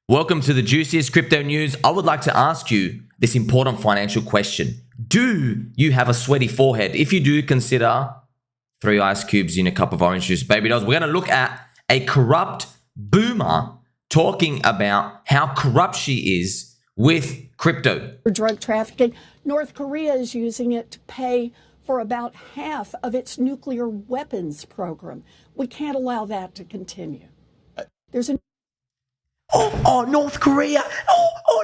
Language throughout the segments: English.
Welcome to the juiciest crypto news. I would like to ask you this important financial question. Do you have a sweaty forehead? If you do, consider 3 ice cubes in a cup of orange juice, baby dolls. We're going to look at a corrupt boomer talking about how corrupt she is with crypto. For drug trafficking, North Korea is using it to pay for about half of its nuclear weapons program. We can't allow that to continue. There's a North Korea.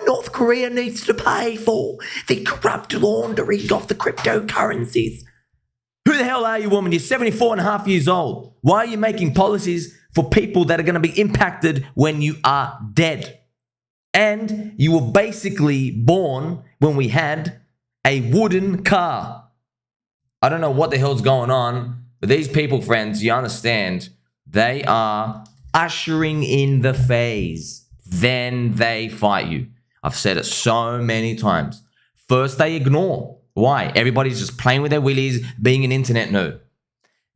North Korea needs to pay for the corrupt laundering of the cryptocurrencies. Who the hell are you, woman? You're 74 and a half years old. Why are you making policies for people that are going to be impacted when you are dead? And you were basically born when we had a wooden car. I don't know what the hell's going on, but these people, friends, you understand, they are ushering in the phase. Then they fight you. I've said it so many times. First, they ignore. Why? Everybody's just playing with their willies, being an internet nerd.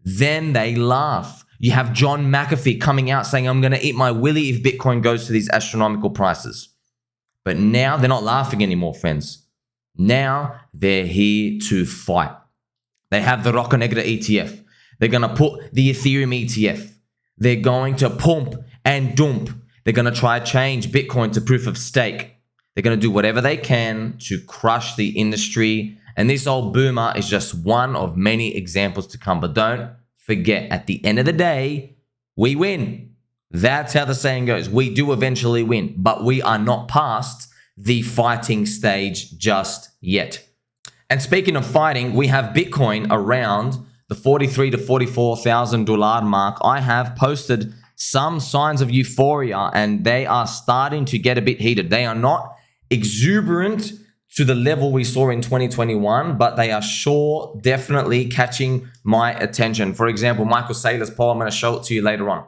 Then they laugh. You have John McAfee coming out saying, I'm going to eat my willy if Bitcoin goes to these astronomical prices. But now they're not laughing anymore, friends. Now they're here to fight. They have the Rocca Negra ETF. They're going to put the Ethereum ETF. They're going to pump and dump. They're going to try to change Bitcoin to proof of stake. They're going to do whatever they can to crush the industry. And this old boomer is just one of many examples to come. But don't forget, at the end of the day, we win. That's how the saying goes. We do eventually win, but we are not past the fighting stage just yet. And speaking of fighting, we have Bitcoin around the $43,000 to $44,000 mark. I have posted some signs of euphoria and they are starting to get a bit heated. They are not exuberant to the level we saw in 2021, but they are sure definitely catching my attention. For example, Michael Saylor's poll, I'm going to show it to you later on.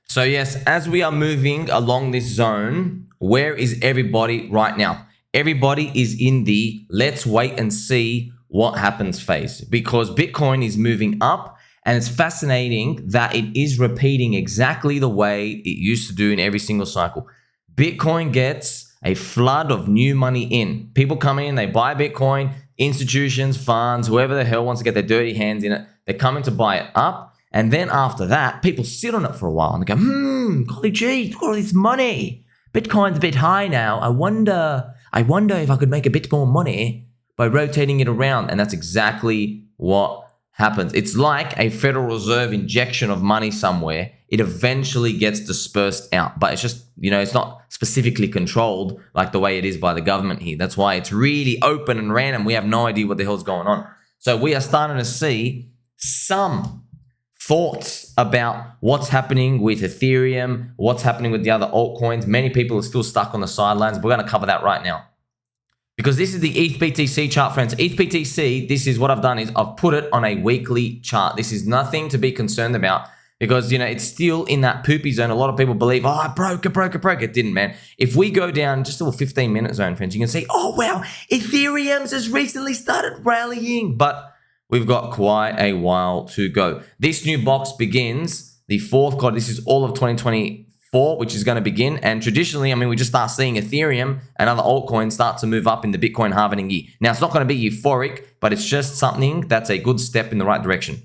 So yes, as we are moving along this zone, where is everybody right now? Everybody is in the let's wait and see what happens phase, because Bitcoin is moving up. And it's fascinating that it is repeating exactly the way it used to do in every single cycle. Bitcoin gets a flood of new money in. People come in, they buy Bitcoin, institutions, funds, whoever the hell wants to get their dirty hands in it, they're coming to buy it up. And then after that, people sit on it for a while and they go, golly gee, look at all this money. Bitcoin's a bit high now. I wonder if I could make a bit more money by rotating it around. And that's exactly what happens. It's like a Federal Reserve injection of money somewhere. It eventually gets dispersed out, but it's just, it's not specifically controlled like the way it is by the government here. That's why it's really open and random. We have no idea what the hell's going on. So we are starting to see some thoughts about what's happening with Ethereum, what's happening with the other altcoins. Many people are still stuck on the sidelines. We're going to cover that right now. Because this is the ETH BTC chart, friends. ETH BTC, this is what I've done is I've put it on a weekly chart. This is nothing to be concerned about because, it's still in that poopy zone. A lot of people believe, I broke it. It didn't, man. If we go down just a 15-minute zone, friends, you can see, oh, wow, Ethereum's has recently started rallying. But we've got quite a while to go. This new box begins the fourth quarter. This is all of 2024, which is going to begin. And traditionally, we just start seeing Ethereum and other altcoins start to move up in the Bitcoin halving year. Now, it's not going to be euphoric, but it's just something that's a good step in the right direction.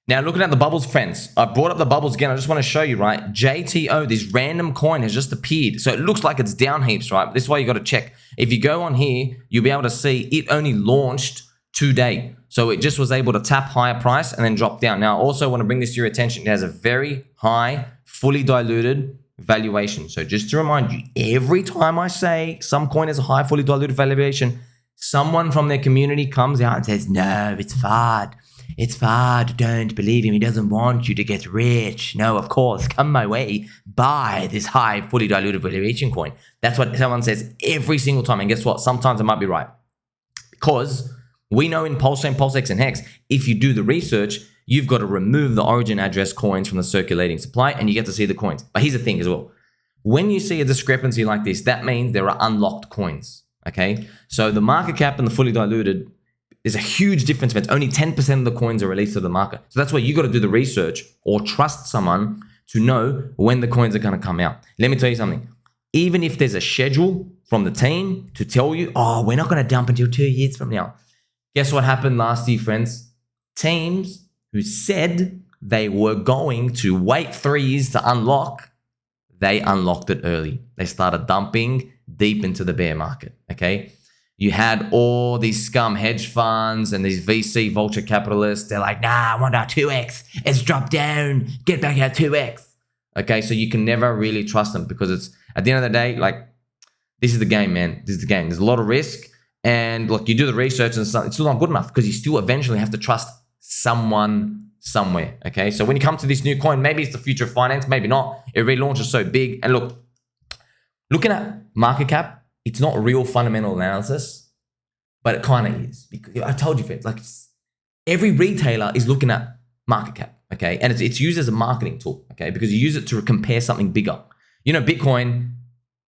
Now, looking at the bubbles, friends, I brought up the bubbles again. I just want to show you, right? JTO, this random coin has just appeared. So it looks like it's down heaps, right? This is why you got to check. If you go on here, you'll be able to see it only launched today. So it just was able to tap higher price and then drop down. Now, I also want to bring this to your attention. It has a very high, fully diluted valuation. So just to remind you, every time I say some coin has a high, fully diluted valuation, someone from their community comes out and says, no, it's FUD. It's FUD. Don't believe him. He doesn't want you to get rich. No, of course, come my way. Buy this high, fully diluted valuation coin. That's what someone says every single time. And guess what? Sometimes I might be right. Because we know in PulseChain, PulseX, and HEX, if you do the research, you've got to remove the origin address coins from the circulating supply and you get to see the coins. But here's the thing as well. When you see a discrepancy like this, that means there are unlocked coins, okay? So the market cap and the fully diluted is a huge difference. It's only 10% of the coins are released to the market. So that's why you got to do the research or trust someone to know when the coins are going to come out. Let me tell you something. Even if there's a schedule from the team to tell you, oh, we're not going to dump until 2 years from now. Guess what happened last year, friends? Teams who said they were going to wait 3 years to unlock, they unlocked it early. They started dumping deep into the bear market, okay? You had all these scum hedge funds and these VC vulture capitalists. They're like, nah, I want our 2x. It's dropped down. Get back our 2x. Okay, so you can never really trust them because it's, at the end of the day, like, this is the game, man. This is the game. There's a lot of risk. And look, you do the research and stuff, it's still not good enough because you still eventually have to trust someone somewhere, okay? So when you come to this new coin, maybe it's the future of finance, maybe not. It relaunches so big. And look, looking at market cap, it's not real fundamental analysis, but it kind of is. Because I told you, like, every retailer is looking at market cap, okay? And it's used as a marketing tool, okay? Because you use it to compare something bigger. You know, Bitcoin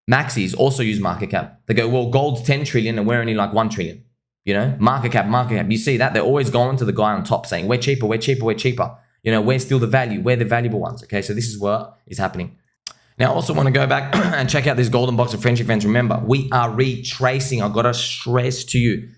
maxis also use market cap. They go, well, gold's 10 trillion and we're only like 1 trillion. You know, market cap, market cap. You see that? They're always going to the guy on top saying, we're cheaper, we're cheaper, we're cheaper. You know, we're still the value. We're the valuable ones, okay? So this is what is happening. Now, I also want to go back and check out this golden box of friendship friends. Remember, we are retracing. I got to stress to you,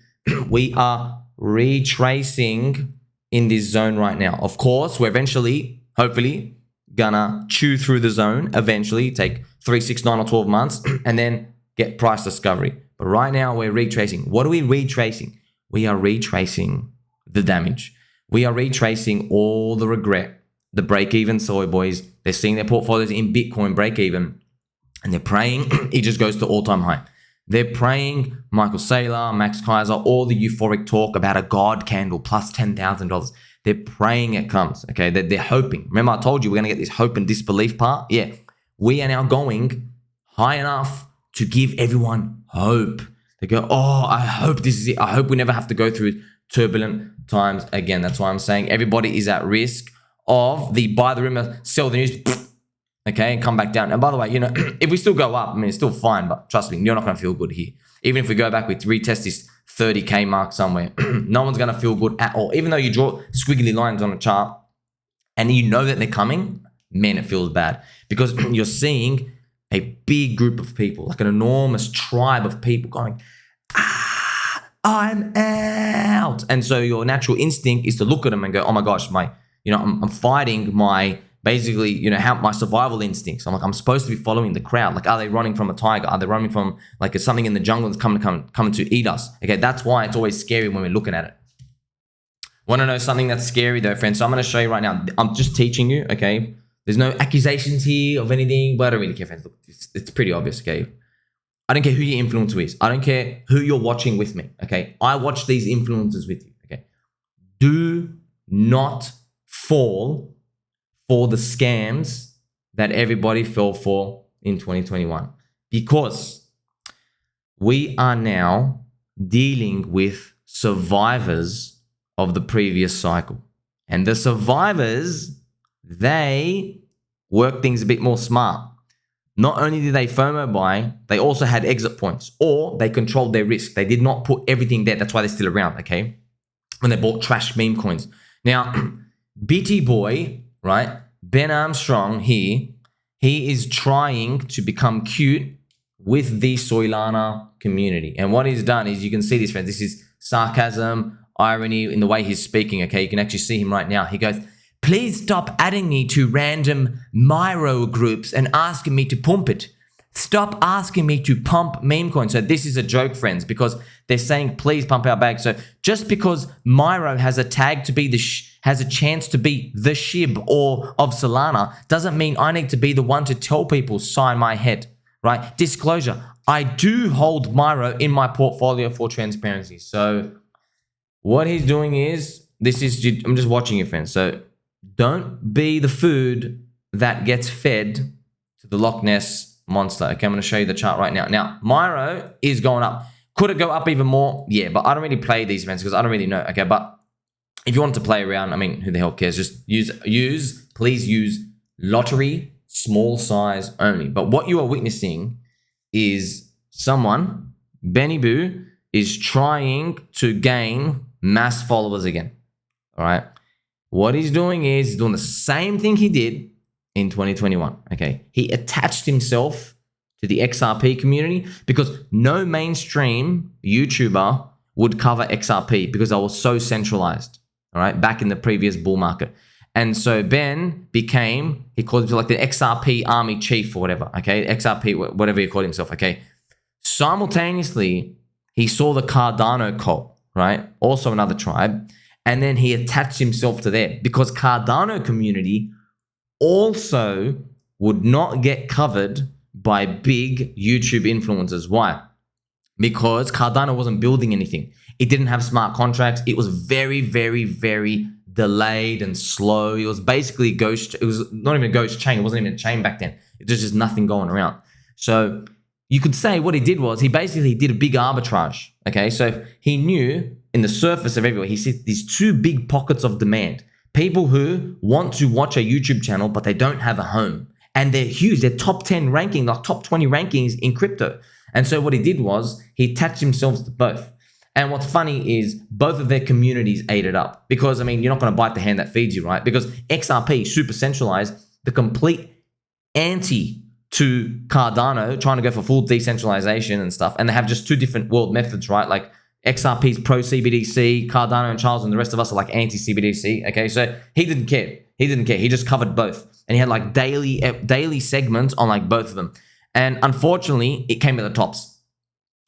we are retracing in this zone right now. Of course, we're eventually, hopefully, gonna chew through the zone, eventually take 3, 6, 9, or 12 months, and then get price discovery. But right now, we're retracing. What are we retracing? We are retracing the damage. We are retracing all the regret, the break-even soy boys. They're seeing their portfolios in Bitcoin break even, and they're praying it just goes to all-time high. They're praying Michael Saylor, Max Kaiser, all the euphoric talk about a God candle plus $10,000. They're praying it comes, okay? They're hoping. Remember, I told you we're going to get this hope and disbelief part? Yeah. We are now going high enough to give everyone hope. They go, oh, I hope this is it. I hope we never have to go through turbulent times again. That's why I'm saying everybody is at risk of the buy the rumor, sell the news, okay, and come back down. And by the way, you know, if we still go up, I mean, it's still fine, but trust me, you're not going to feel good here. Even if we go back, we retest this 30K mark somewhere, no one's going to feel good at all. Even though you draw squiggly lines on a chart and you know that they're coming, man, it feels bad because you're seeing a big group of people, like an enormous tribe of people going, I'm out. And so your natural instinct is to look at them and go, oh my gosh, I'm fighting my, basically, you know, how my survival instincts. I'm like, I'm supposed to be following the crowd. Like, are they running from a tiger? Are they running from like something in the jungle that's coming to eat us? Okay, that's why it's always scary when we're looking at it. Want to know something that's scary though, friends? So I'm going to show you right now. I'm just teaching you, okay? There's no accusations here of anything, but I don't really care, friends. Look, it's pretty obvious, okay? I don't care who your influencer is. I don't care who you're watching with me, okay? I watch these influencers with you, okay? Do not fall for the scams that everybody fell for in 2021 because we are now dealing with survivors of the previous cycle. And the survivors, they work things a bit more smart. Not only did they FOMO buy, they also had exit points or they controlled their risk. They did not put everything there. That's why they're still around, okay? When they bought trash meme coins. Now, BitBoy, right? Ben Armstrong here, he is trying to become cute with the Solana community. And what he's done is, you can see this, friends. This is sarcasm, irony in the way he's speaking, okay? You can actually see him right now. He goes, please stop adding me to random Miro groups and asking me to pump it. Stop asking me to pump meme coins. So this is a joke, friends, because they're saying, please pump our bag. So just because Miro has a tag to be has a chance to be the SHIB or of Solana doesn't mean I need to be the one to tell people sign my head, right? Disclosure, I do hold Miro in my portfolio for transparency. So what he's doing is, I'm just watching you, friends. So don't be the food that gets fed to the Loch Ness monster. Okay, I'm going to show you the chart right now. Now, Miro is going up. Could it go up even more? Yeah, but I don't really play these events because I don't really know. Okay, but if you want to play around, I mean, who the hell cares? Just please use lottery, small size only. But what you are witnessing is someone, Benny Boo, is trying to gain mass followers again. All right. What he's doing is he's doing the same thing he did in 2021. Okay, he attached himself to the XRP community because no mainstream YouTuber would cover XRP because I was so centralized. All right, back in the previous bull market. And so Ben became, he called himself like the XRP army chief or whatever. Okay, XRP, whatever he called himself. Okay, simultaneously, he saw the Cardano cult, right? Also another tribe. And then he attached himself to there because Cardano community also would not get covered by big YouTube influencers. Why? Because Cardano wasn't building anything. It didn't have smart contracts. It was very, very, very delayed and slow. It was basically ghost. It was not even a ghost chain. It wasn't even a chain back then. It was just nothing going around. So you could say what he did was he basically did a big arbitrage. Okay, so he knew in the surface of everywhere, he sees these two big pockets of demand. People who want to watch a YouTube channel, but they don't have a home. And they're huge. They're top 10 ranking, like top 20 rankings in crypto. And so what he did was he attached himself to both. And what's funny is both of their communities ate it up. Because, I mean, you're not going to bite the hand that feeds you, right? Because XRP, super centralized, the complete anti to Cardano, trying to go for full decentralization and stuff. And they have just two different world methods, right? Like XRP's pro-CBDC, Cardano and Charles and the rest of us are like anti-CBDC, okay? So he didn't care. He didn't care. He just covered both. And he had like daily segments on like both of them. And unfortunately, it came at the tops.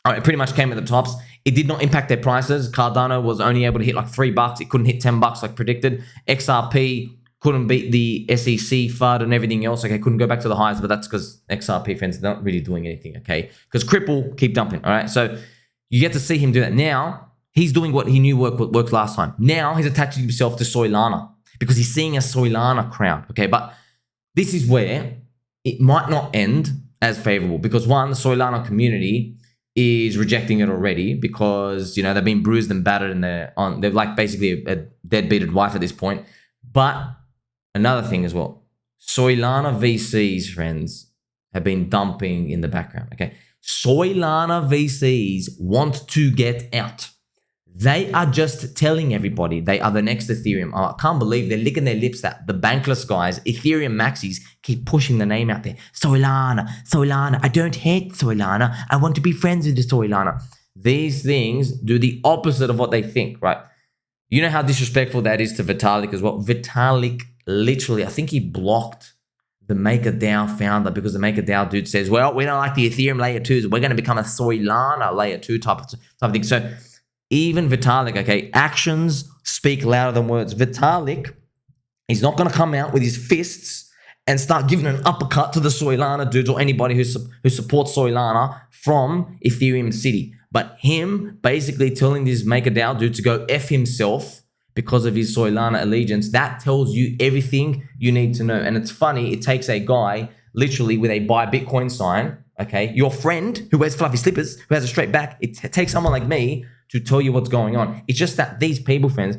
All right, it pretty much came at the tops. It did not impact their prices. Cardano was only able to hit like $3. It couldn't hit $10 like predicted. XRP couldn't beat the SEC FUD and everything else. Okay, couldn't go back to the highs, but that's because XRP fans are not really doing anything, okay? Because Cripple keep dumping, all right? So you get to see him do that. Now, he's doing what he knew worked last time. Now, he's attaching himself to Solana because he's seeing a Solana crowd, okay? But this is where it might not end as favorable because one, the Solana community is rejecting it already because, you know, they've been bruised and battered and they're like basically a deadbeated wife at this point. But another thing as well, Solana VCs, friends, have been dumping in the background, okay? Solana VCs want to get out. They are just telling everybody they are the next Ethereum. Oh, I can't believe they're licking their lips that the bankless guys, Ethereum maxis, keep pushing the name out there. Solana, Solana. I don't hate Solana. I want to be friends with the Solana. These things do the opposite of what they think, right? You know how disrespectful that is to Vitalik as well. Vitalik literally, I think he blocked the MakerDAO founder because the MakerDAO dude says, well, we don't like the Ethereum layer 2s. We're going to become a Solana layer 2 type of thing. So even Vitalik, okay, actions speak louder than words. Vitalik is not going to come out with his fists and start giving an uppercut to the Solana dudes or anybody who supports Solana from Ethereum City. But him basically telling this MakerDAO dude to go F himself because of his Solana allegiance, that tells you everything you need to know. And it's funny, it takes a guy literally with a buy Bitcoin sign, okay, your friend who wears fluffy slippers, who has a straight back, it takes someone like me to tell you what's going on. It's just that these people, friends,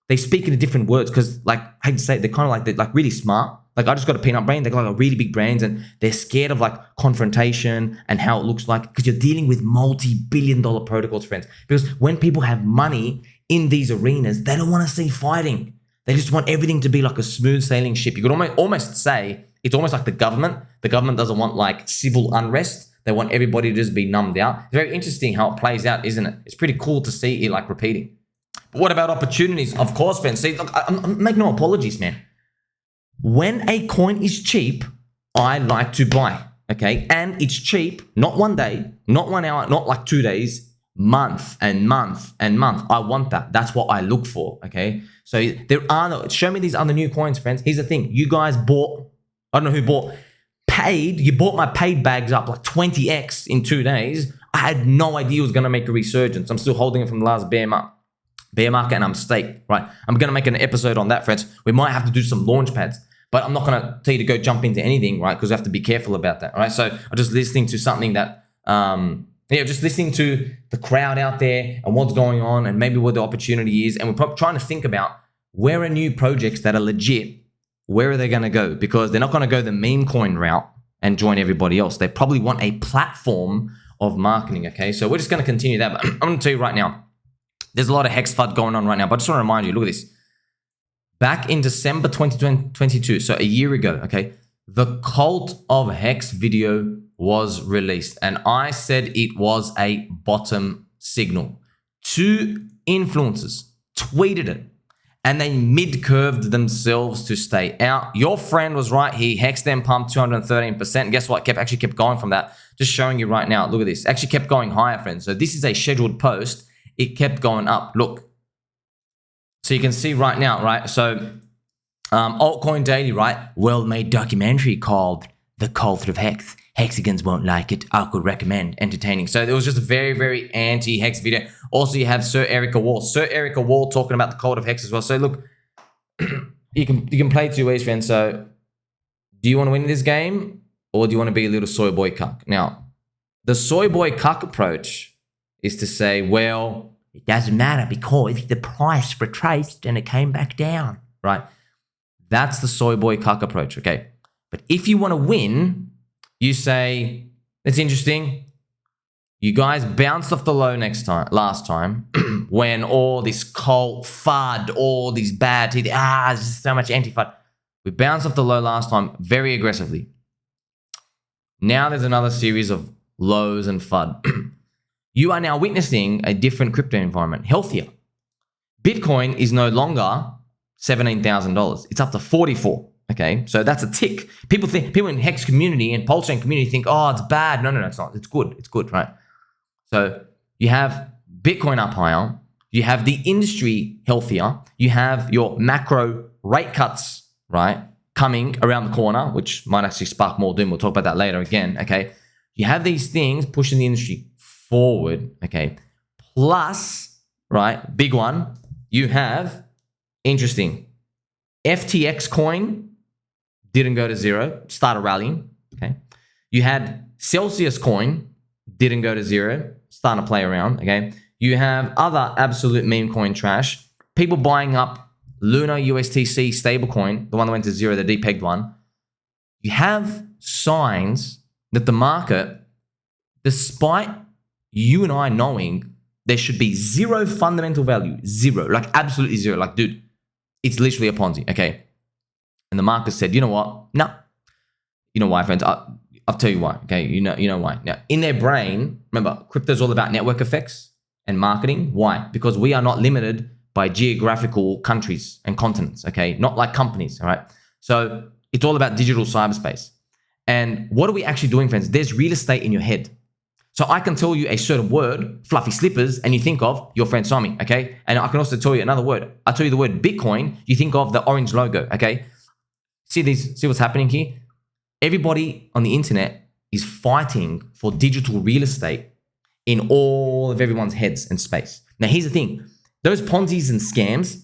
they speak in different words because, like, I hate to say it, they're kind of like, they're like really smart. Like, I just got a peanut brain. They got like really big brains and they're scared of like confrontation and how it looks like because you're dealing with multi-billion-dollar protocols, friends. Because when people have money in these arenas, they don't want to see fighting. They just want everything to be like a smooth sailing ship. You could almost say it's almost like the government. The government doesn't want like civil unrest. They want everybody to just be numbed out. It's very interesting how it plays out, isn't it? It's pretty cool to see it like repeating. But what about opportunities? Of course, man. See, look, I make no apologies, man. When a coin is cheap, I like to buy, okay? And it's cheap, not one day, not 1 hour, not like 2 days, month and month and month. I want that. That's what I look for, okay? So there are no, show me these other new coins, friends. Here's the thing. You guys bought, I don't know who bought, you bought my paid bags up like 20x in 2 days. I had no idea it was going to make a resurgence. I'm still holding it from the last bear market and I'm staked, right? I'm going to make an episode on that, friends. We might have to do some launch pads, but I'm not going to tell you to go jump into anything, right? Because we have to be careful about that, all right? So I'm just listening to something that, just listening to the crowd out there and what's going on and maybe where the opportunity is. And we're probably trying to think about where are new projects that are legit, where are they going to go? Because they're not going to go the meme coin route and join everybody else. They probably want a platform of marketing, okay? So we're just going to continue that. But I'm going to tell you right now, there's a lot of hex FUD going on right now. But I just want to remind you, look at this. Back in December 2022, so a year ago, okay, the Cult of HEX video was released, and I said it was a bottom signal. 2 influencers tweeted it, and they mid-curved themselves to stay out. Your friend was right here. HEX then pumped 213%. And guess what? Actually kept going from that. Just showing you right now. Look at this. Actually kept going higher, friends. So this is a scheduled post. It kept going up. Look. So you can see right now, right? So Altcoin Daily, right? Well-made documentary called The Cult of HEX. Hexagons won't like it. I could recommend. Entertaining. So it was just a very, very anti-HEX video. Also, you have Sir Erica Wall. Sir Erica Wall talking about the Cult of HEX as well. So look, you can play 2 ways, friends. So do you want to win this game, or do you want to be a little soy boy cuck? Now, the soy boy cuck approach is to say, well, it doesn't matter because the price retraced and it came back down, right? That's the soy boy cuck approach, okay? But if you want to win, you say, it's interesting. You guys bounced off the low last time, when all this cult FUD, all these bad, there's so much anti-FUD. We bounced off the low last time very aggressively. Now there's another series of lows and FUD. You are now witnessing a different crypto environment, healthier. Bitcoin is no longer $17,000. It's up to 44. Okay, so that's a tick. People in HEX community and PulseChain community think, oh, it's bad. No, it's not. It's good. It's good, right? So you have Bitcoin up higher. You have the industry healthier. You have your macro rate cuts, right, coming around the corner, which might actually spark more doom. We'll talk about that later again, okay? You have these things pushing the industry forward, okay? Plus, right, big one, you have, interesting, FTX coin didn't go to zero, started rallying, okay? You had Celsius coin, didn't go to zero, starting to play around, okay? You have other absolute meme coin trash, people buying up Luna USTC stablecoin, the one that went to zero, the depegged one. You have signs that the market, despite you and I knowing there should be zero fundamental value, zero, like absolutely zero, like dude, it's literally a Ponzi, okay? And the market said, you know what? No. You know why, friends? I'll tell you why, okay? You know why. Now, in their brain, remember, crypto is all about network effects and marketing. Why? Because we are not limited by geographical countries and continents, okay? Not like companies, all right? So it's all about digital cyberspace. And what are we actually doing, friends? There's real estate in your head. So I can tell you a certain word, fluffy slippers, and you think of your friend Sami, okay? And I can also tell you another word. I tell you the word Bitcoin, you think of the orange logo, okay? See what's happening here? Everybody on the internet is fighting for digital real estate in all of everyone's heads and space. Now, here's the thing. Those Ponzi's and scams,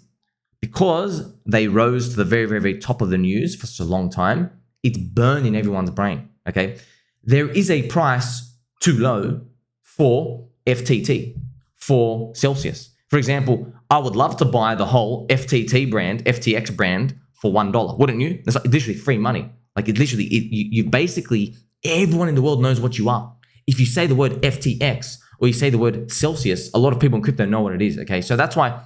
because they rose to the very, very, very top of the news for such a long time, it's burned in everyone's brain, okay? There is a price too low for FTT, for Celsius. For example, I would love to buy the whole FTT brand, FTX brand for $1, wouldn't you? It's like literally free money. Like it literally, you basically, everyone in the world knows what you are. If you say the word FTX or you say the word Celsius, a lot of people in crypto know what it is, okay? So that's why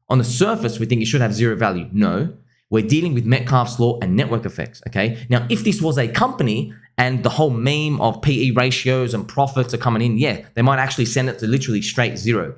on the surface, we think it should have zero value. No, we're dealing with Metcalfe's law and network effects, okay? Now, if this was a company and the whole meme of PE ratios and profits are coming in, yeah, they might actually send it to literally straight zero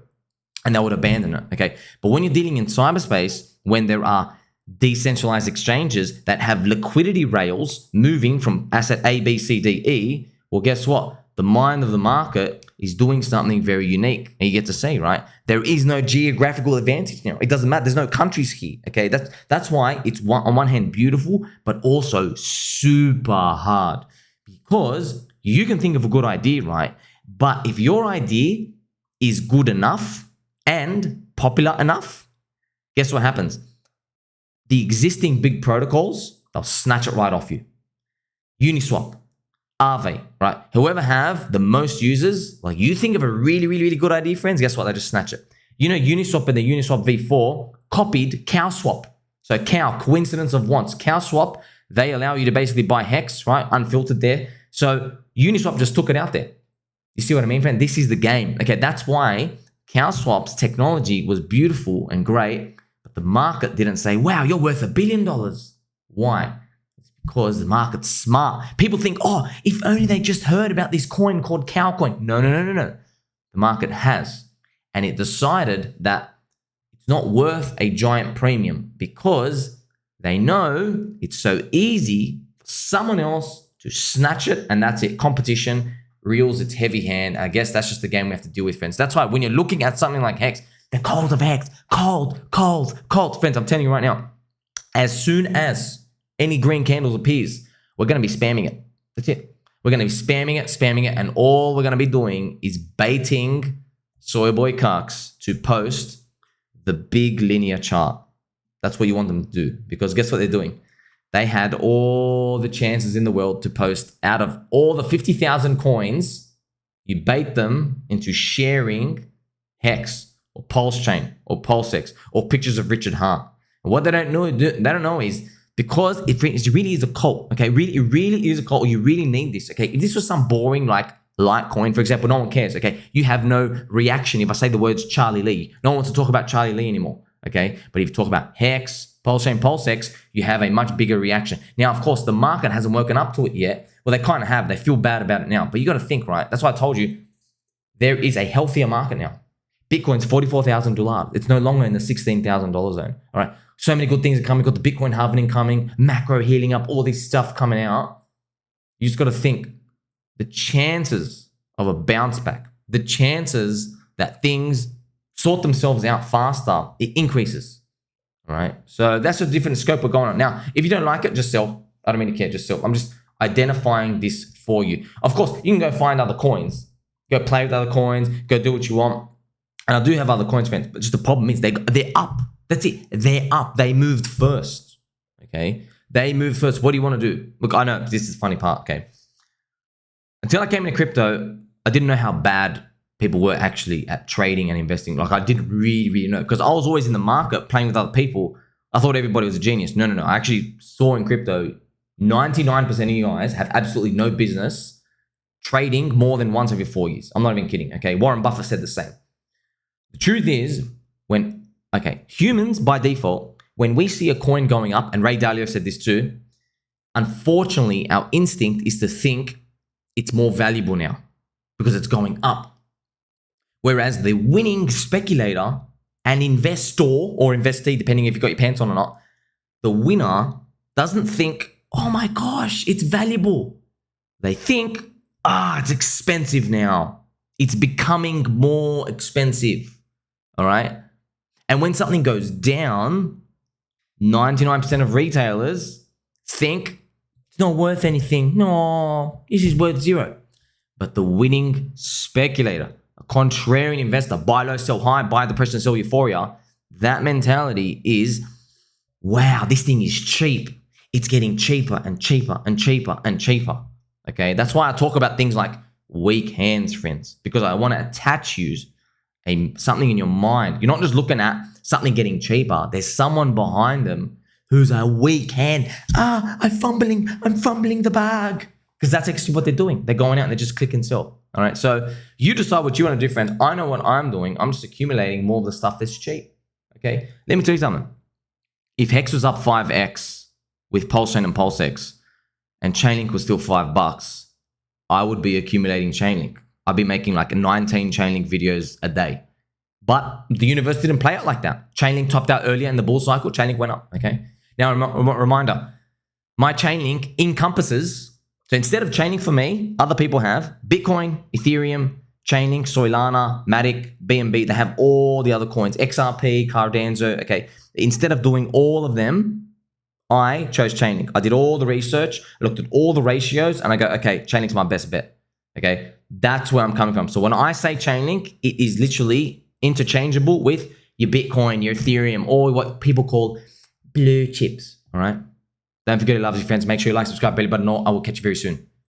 and they would abandon it, okay? But when you're dealing in cyberspace, when there are decentralized exchanges that have liquidity rails moving from asset A, B, C, D, E, well, guess what? The mind of the market is doing something very unique. And you get to say, right? There is no geographical advantage now. It doesn't matter. There's no countries here, okay? That's why it's on one hand beautiful, but also super hard. Because you can think of a good idea, right? But if your idea is good enough and popular enough, guess what happens? The existing big protocols, they'll snatch it right off you. Uniswap, Aave, right? Whoever have the most users, like you think of a really, really, really good idea, friends, guess what? They just snatch it. You know, Uniswap and the Uniswap V4 copied CowSwap. So Cow, coincidence of wants. CowSwap, they allow you to basically buy HEX, right? Unfiltered there. So Uniswap just took it out there. You see what I mean, friend? This is the game. Okay, that's why CowSwap's technology was beautiful and great, but the market didn't say, wow, you're worth $1 billion. Why? It's Because the market's smart. People think, oh, if only they just heard about this coin called Cowcoin. No. The market has. And it decided that it's not worth a giant premium because they know it's so easy for someone else to snatch it, and that's it. Competition reels its heavy hand. I guess that's just the game we have to deal with, friends. That's why when you're looking at something like Hex, the Cult of HEX, Cult. Friends, I'm telling you right now, as soon as any green candles appears, we're going to be spamming it. That's it. We're going to be spamming it, and all we're going to be doing is baiting Soyboy Cucks to post the big linear chart. That's what you want them to do, because guess what they're doing? They had all the chances in the world to post out of all the 50,000 coins. You bait them into sharing Hex or PulseChain or PulseX or pictures of Richard Hart. And what they don't know is, because it really is a cult, okay? It really is a cult. You really need this, okay? If this was some boring like Litecoin, for example, no one cares, okay? You have no reaction if I say the words Charlie Lee. No one wants to talk about Charlie Lee anymore, okay? But if you talk about Hex, PulseChain, PulseX, you have a much bigger reaction. Now, of course, the market hasn't woken up to it yet. Well, they kind of have. They feel bad about it now. But you got to think, right? That's why I told you there is a healthier market now. Bitcoin's $44,000. It's no longer in the $16,000 zone, all right? So many good things are coming. Got the Bitcoin halving coming, macro healing up, all this stuff coming out. You just got to think the chances of a bounce back, the chances that things sort themselves out faster, it increases. All right. So that's a different scope we're going on. Now, if you don't like it, just sell. I don't mean to care, just sell. I'm just identifying this for you. Of course, you can go find other coins, go play with other coins, go do what you want. And I do have other coins, friends, but just the problem is they're up. That's it. They're up. They moved first. Okay. They moved first. What do you want to do? Look, I know this is the funny part. Okay. Until I came into crypto, I didn't know how bad people were actually at trading and investing. Like I didn't really know, because I was always in the market playing with other people. I thought everybody was a genius. No. I actually saw in crypto, 99% of you guys have absolutely no business trading more than once every 4 years. I'm not even kidding. Okay. Warren Buffett said the same. The truth is humans by default, when we see a coin going up, and Ray Dalio said this too, unfortunately, our instinct is to think it's more valuable now because it's going up. Whereas the winning speculator and investor or investee, depending if you've got your pants on or not, the winner doesn't think, oh my gosh, it's valuable. They think, it's expensive now. It's becoming more expensive. All right. And when something goes down, 99% of retailers think it's not worth anything. No, this is worth zero. But the winning speculator, a contrarian investor, buy low, sell high, buy depression, sell euphoria, that mentality is, wow, this thing is cheap. It's getting cheaper and cheaper and cheaper and cheaper. Okay, that's why I talk about things like weak hands, friends, because I want to attach you something in your mind. You're not just looking at something getting cheaper. There's someone behind them who's a weak hand. I'm fumbling the bag. Because that's actually what they're doing. They're going out and they're just click and sell. All right. So you decide what you want to do, friends. I know what I'm doing. I'm just accumulating more of the stuff that's cheap. Okay. Let me tell you something. If Hex was up 5x with PulseChain and PulseX and Chainlink was still $5, I would be accumulating Chainlink. I'd be making like 19 Chainlink videos a day. But the universe didn't play out like that. Chainlink topped out earlier in the bull cycle. Chainlink went up. Okay. Now, reminder, my Chainlink encompasses, so instead of Chainlink for me, other people have Bitcoin, Ethereum, Chainlink, Solana, Matic, BNB. They have all the other coins, XRP, Cardano. Okay. Instead of doing all of them, I chose Chainlink. I did all the research, looked at all the ratios, and I go, okay, Chainlink's my best bet. Okay. That's where I'm coming from. So when I say Chainlink, it is literally interchangeable with your Bitcoin, your Ethereum, or what people call blue chips. All right. Don't forget to love your friends. Make sure you like, subscribe, bell button. I will catch you very soon.